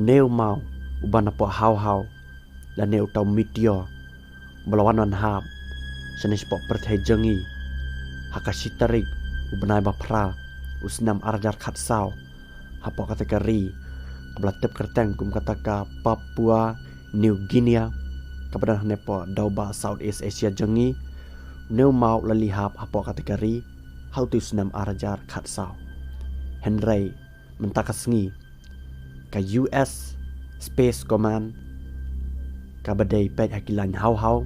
neu mau uban apo hau dan neu tau meteor belawan wan hab senis pok perthai jengi hakasitarik ubenai bapra usnam arjar khatsau hapo kategori kablatep kerteng kum kataka Papua New Guinea kapadan nepo dauba Southeast Asia jengi neu mau lalihap hapo kategori how to usnam arjar khatsau Henry mentakasngi ka US Space Command kabadai pet hakilan hau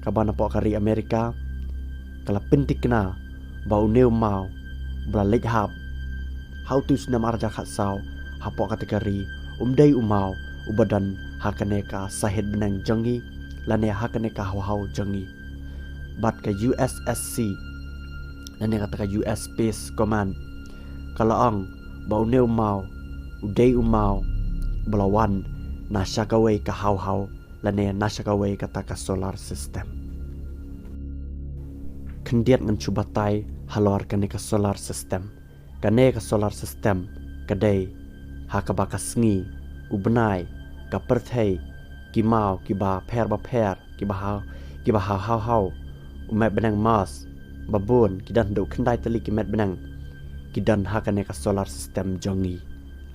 kabana po kari Amerika kala pentik kena bau neu mau blalek hap how to usnam arjar khatsau hapo kategori umdai umau ubadan hakaneka sahid benang jengi lane hakaneka hau jengi bat ka USSC lane kata US Space Command kalau ang bau neu mau udai umau belawan nasyakawai ka hau lane nasyakawai kata ka solar system kendiat ngan cubatai halor kane ka solar system kane ka solar system kadai hakabakasngi ubenai ka perthai kimau kiba pher kiba hau umet benang mas babun kidan do kendai teli kimet benang kidan hakane ka solar system jongi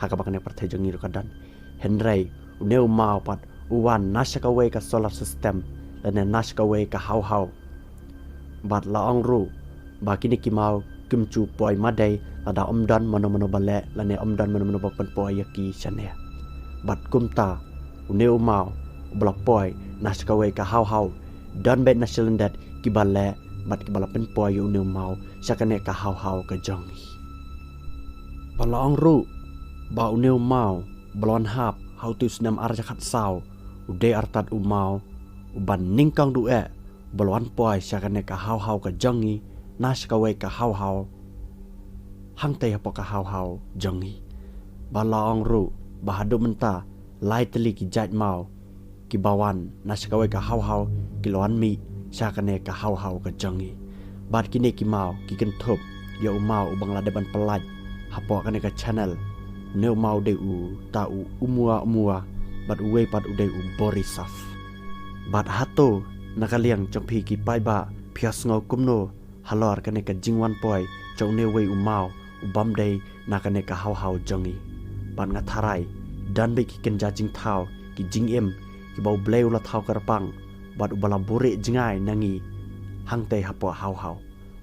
hakabakane perthai jongi rukadan Henry uneu mau pat uwan nasyakawai ka solar system dan nasyakawai ka hau bat laong ru bakini kimau kimcu poi madai lada omdan mano bale lane omdan mano bapan poi yaki chane bat kumta uneu mau ubla poi nasyakawai ka hau dan bet nasyalendat kibale bat kibala pen poi uneu mau syakane ka hau ka jongi balaong ru ba uneu mau blon hap how to snam arja khatsau ude artat umau uban ningkang du'e balwan poi syakane ka hau ka jongi nasyakawai ka hau hangtai hapo ka hau jongi balaong ru bahadu menta lai teli ki jaj mau ki bawan nasyakawai ka hau kiloan mi syakane ka hau ka jongi bat kini ki mau ki kentup ya umau ubang ladeban pelaj hapo kane ka channel neu mau de u ta u umua bat uwe pat ude u borisaf bat hato nakaliang chongpi ki paiba phias ngau kumno halor kane ka jingwan poi chong ne we umau ubam dei nakane ka hau jongi ban ngatharai dan be ki kenja jing thau ki jing em ki bau bleu la thau karpang bat ubala bore jingai nangi hangte hapo hau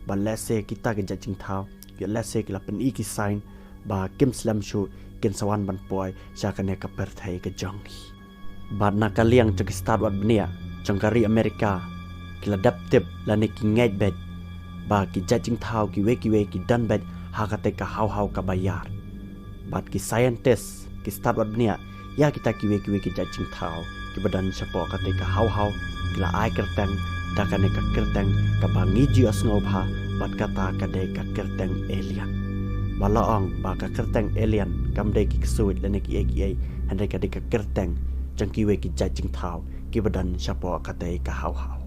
ban lese kita ke jing thau ki lese ki la pen i ki sign ba kim slam shu ken sawan ban poi syakane ka perthai ka jongi bat nakaliang chok start wat benia chongkari Amerika kila daptip lane ki ngait bet ba ki jajing thau ki we ki dan bet hakate ka hau ka bayar bat ki scientist ki start wat benia ya kita ki we ki jajing thau ki badan sapo kate ka hau kila ai kerteng dakane ka kerteng ka bangi ji asngau bha bat kata kade ka kerteng alien balaong ba ka kerteng alien kamde ki ksuit lane ki ai handai ka de ka kerteng jangki we ki jajing thau ki badan sapo kate ka hau